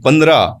15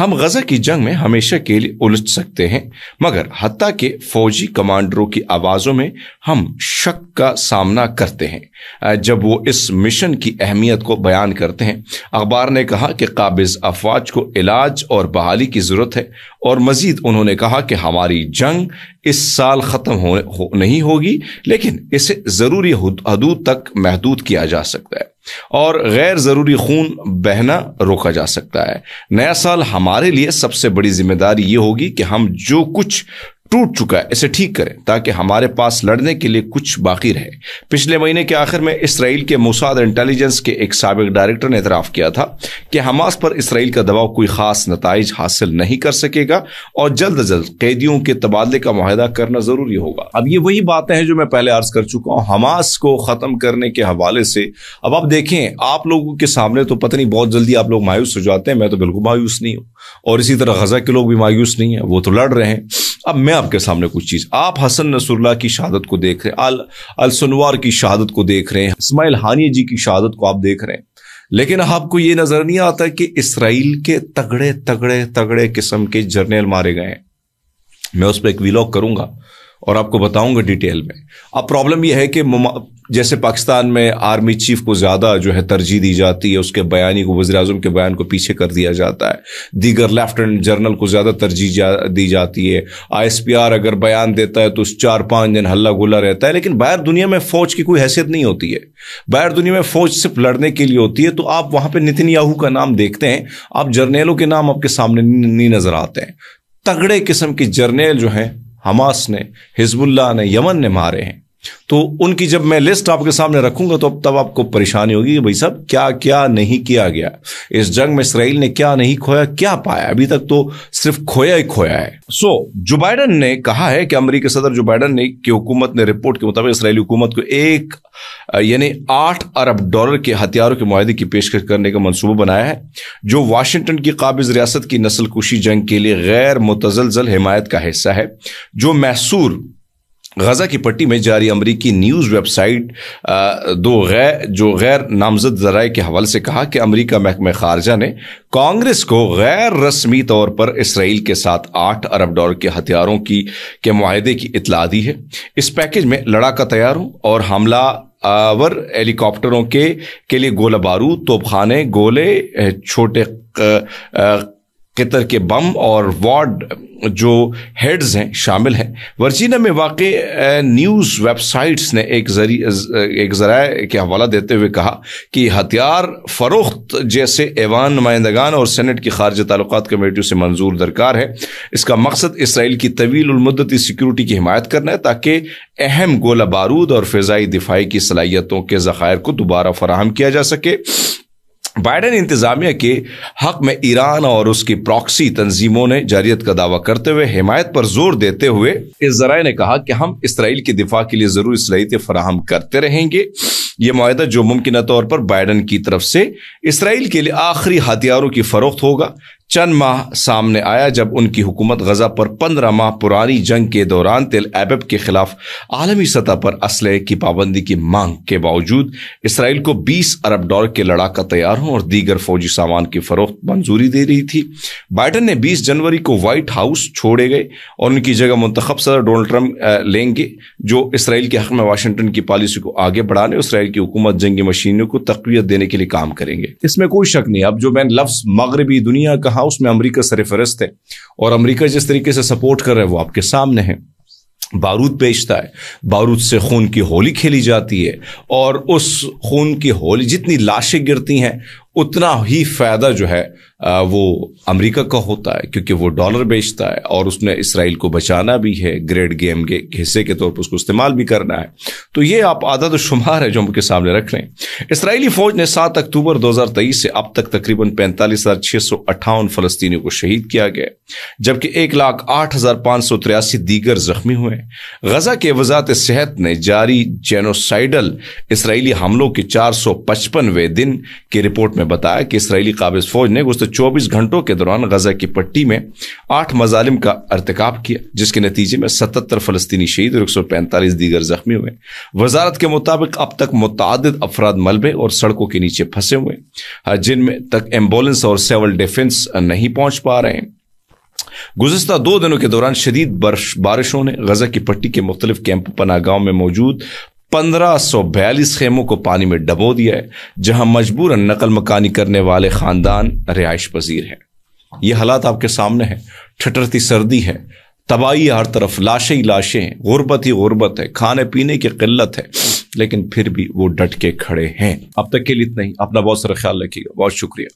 ہم غزہ کی جنگ میں ہمیشہ کے لیے الجھ سکتے ہیں، مگر حتیٰ کہ فوجی کمانڈروں کی آوازوں میں ہم شک کا سامنا کرتے ہیں جب وہ اس مشن کی اہمیت کو بیان کرتے ہیں۔ اخبار نے کہا کہ قابض افواج کو علاج اور بحالی کی ضرورت ہے، اور مزید انہوں نے کہا کہ ہماری جنگ اس سال ختم نہیں ہوگی، لیکن اسے ضروری حدود تک محدود کیا جا سکتا ہے اور غیر ضروری خون بہنا روکا جا سکتا ہے۔ نیا سال ہمارے لیے سب سے بڑی ذمہ داری یہ ہوگی کہ ہم جو کچھ ٹوٹ چکا ہے اسے ٹھیک کریں تاکہ ہمارے پاس لڑنے کے لیے کچھ باقی رہے۔ پچھلے مہینے کے آخر میں اسرائیل کے موساد انٹیلیجنس کے ایک سابق ڈائریکٹر نے اعتراف کیا تھا کہ حماس پر اسرائیل کا دباؤ کوئی خاص نتائج حاصل نہیں کر سکے گا اور جلد از جلد قیدیوں کے تبادلے کا معاہدہ کرنا ضروری ہوگا۔ اب یہ وہی باتیں ہیں جو میں پہلے عرض کر چکا ہوں حماس کو ختم کرنے کے حوالے سے۔ اب آپ دیکھیں، آپ لوگوں کے سامنے تو پتہ نہیں بہت جلدی آپ لوگ مایوس ہو جاتے ہیں، میں تو بالکل مایوس نہیں ہوں، اور اسی طرح غزہ کے لوگ بھی مایوس نہیں ہیں، وہ تو لڑ رہے ہیں۔ اب میں آپ کے سامنے کچھ چیز، آپ حسن نصر اللہ کی شہادت کو دیکھ رہے ہیں، السنوار کی شہادت کو دیکھ رہے ہیں، اسماعیل ہانیہ جی کی شہادت کو آپ دیکھ رہے ہیں، لیکن آپ کو یہ نظر نہیں آتا کہ اسرائیل کے تگڑے تگڑے تگڑے قسم کے جرنیل مارے گئے ہیں۔ میں اس پہ ایک ویلاگ کروں گا اور آپ کو بتاؤں گا ڈیٹیل میں۔ اب پرابلم یہ ہے کہ جیسے پاکستان میں آرمی چیف کو زیادہ جو ہے ترجیح دی جاتی ہے، اس کے بیانی کو، وزیر اعظم کے بیان کو پیچھے کر دیا جاتا ہے، دیگر لیفٹنٹ جنرل کو زیادہ ترجیح دی جاتی ہے، ISPR اگر بیان دیتا ہے تو 4-5 دن ہلہ گلا رہتا ہے، لیکن باہر دنیا میں فوج کی کوئی حیثیت نہیں ہوتی ہے۔ باہر دنیا میں فوج صرف لڑنے کے لیے ہوتی ہے، تو آپ وہاں پہ نتن یاہو کا نام دیکھتے ہیں، آپ جرنیلوں کے نام آپ کے سامنے نہیں نظر آتے ہیں۔ تگڑے قسم کے جرنیل جو ہیں حماس نے، حزب اللہ نے، یمن نے مارے ہیں، تو ان کی جب میں لسٹ آپ کے سامنے رکھوں گا تو تب آپ کو پریشانی ہوگی کہ بھائی صاحب کیا کیا نہیں کیا گیا اس جنگ میں، اسرائیل نے کیا نہیں کھویا، کیا پایا، ابھی تک تو صرف کھویا ہی کھویا ہے۔ جو بائیڈن نے کہا ہے کہ امریکی صدر جو بائیڈن نے کی حکومت نے رپورٹ کے مطابق اسرائیلی حکومت کو 8 ارب ڈالر کے ہتھیاروں کے معاہدے کی پیشکش کرنے کا منصوبہ بنایا ہے، جو واشنگٹن کی قابض ریاست کی نسل کشی جنگ کے لیے غیر متزلزل حمایت کا حصہ ہے، جو محصور غزہ کی پٹی میں جاری امریکی نیوز ویب سائٹ جو غیر نامزد ذرائع کے حوالے سے کہا کہ امریکہ محکمہ خارجہ نے کانگریس کو غیر رسمی طور پر اسرائیل کے ساتھ 8 ارب ڈالر کے ہتھیاروں کے معاہدے کی اطلاع دی ہے۔ اس پیکج میں لڑاکا طیاروں اور حملہ آور ہیلی کاپٹروں کے لیے گولہ بارود، توپ خانے، گولے، چھوٹے قطر کے بم اور وارڈ جو ہیڈز ہیں شامل ہیں۔ ورجینیا میں واقع نیوز ویب سائٹس نے ایک ذرائع کے حوالہ دیتے ہوئے کہا کہ ہتھیار فروخت جیسے ایوان نمائندگان اور سینٹ کی خارجہ تعلقات کمیٹیوں سے منظور درکار ہے۔ اس کا مقصد اسرائیل کی طویل المدتی سیکیورٹی کی حمایت کرنا ہے تاکہ اہم گولہ بارود اور فضائی دفاعی کی صلاحیتوں کے ذخائر کو دوبارہ فراہم کیا جا سکے۔ بائیڈن انتظامیہ کے حق میں ایران اور اس کی پراکسی تنظیموں نے جارحیت کا دعویٰ کرتے ہوئے حمایت پر زور دیتے ہوئے اس ذرائع نے کہا کہ ہم اسرائیل کے دفاع کے لیے ضروری صلاحیتیں فراہم کرتے رہیں گے۔ یہ معاہدہ جو ممکنہ طور پر بائیڈن کی طرف سے اسرائیل کے لیے آخری ہتھیاروں کی فروخت ہوگا، چند ماہ سامنے آیا جب ان کی حکومت غزہ پر 15 ماہ پرانی جنگ کے دوران تل ابیب کے خلاف عالمی سطح پر اسلحے کی پابندی کی مانگ کے باوجود اسرائیل کو 20 ارب ڈالر کے لڑاکا طیاروں اور دیگر فوجی سامان کی فروخت منظوری دے رہی تھی۔ بائیڈن نے 20 جنوری کو وائٹ ہاؤس چھوڑے گئے اور ان کی جگہ منتخب صدر ڈونلڈ ٹرمپ لیں گے، جو اسرائیل کے حق میں واشنگٹن کی پالیسی کو آگے بڑھانے، اسرائیل کی حکومت جنگی مشینوں کو تقویت دینے کے لیے کام کریں گے۔ اس میں کوئی شک نہیں۔ اب جو میں لفظ مغربی دنیا کہا اس میں امریکہ سرفہرست ہے، اور امریکہ جس طریقے سے سپورٹ کر رہا ہے وہ آپ کے سامنے ہے۔ بارود بیچتا ہے، بارود سے خون کی ہولی کھیلی جاتی ہے، اور اس خون کی ہولی جتنی لاشیں گرتی ہیں اتنا ہی فائدہ جو ہے وہ امریکہ کا ہوتا ہے، کیونکہ وہ ڈالر بیچتا ہے اور اس نے اسرائیل کو بچانا بھی ہے، گریڈ گیم کے حصے کے طور پر اس کو استعمال بھی کرنا ہے۔ تو یہ آپ عدد و شمار ہے جو ہم کے سامنے رکھ رہے ہیں۔ اسرائیلی فوج نے 7 اکتوبر 2023 سے اب تک تقریباً 45,658 فلسطینیوں کو شہید کیا گیا، جبکہ 1,08,583 دیگر زخمی ہوئے۔ غزہ کے وزارت صحت نے جاری جینوسائیڈل اسرائیلی حملوں کے 455ویں دن کی رپورٹ میں نے بتایا کہ اسرائیلی قابض فوج نے گزشتہ 24 گھنٹوں کے دوران غزہ کی پٹی میں 8 مظالم کا ارتکاب کیا، جس کے نتیجے میں 77 فلسطینی شہید اور 145 دیگر زخمی ہوئے۔ وزارت کے مطابق اب تک متعدد افراد ملبے اور سڑکوں کے نیچے پھنسے ہوئے، جن میں تک ایمبولینس اور سول ڈیفنس نہیں پہنچ پا رہے ہیں۔ گزشتہ 2 دنوں کے دوران شدید بارشوں نے غزہ کی پٹی کے مختلف کیمپ پناہ گاہوں میں موجود 1542 خیموں کو پانی میں ڈبو دیا ہے، جہاں مجبوراً نقل مکانی کرنے والے خاندان رہائش پذیر ہیں۔ یہ حالات آپ کے سامنے ہیں، ٹھٹرتی سردی ہے، تباہی ہر طرف، لاشیں ہی لاشیں ہیں، غربت ہی غربت ہے، کھانے پینے کی قلت ہے، لیکن پھر بھی وہ ڈٹ کے کھڑے ہیں۔ اب تک کے لیے اتنا ہی۔ اپنا بہت سارا خیال رکھیے گا، بہت شکریہ۔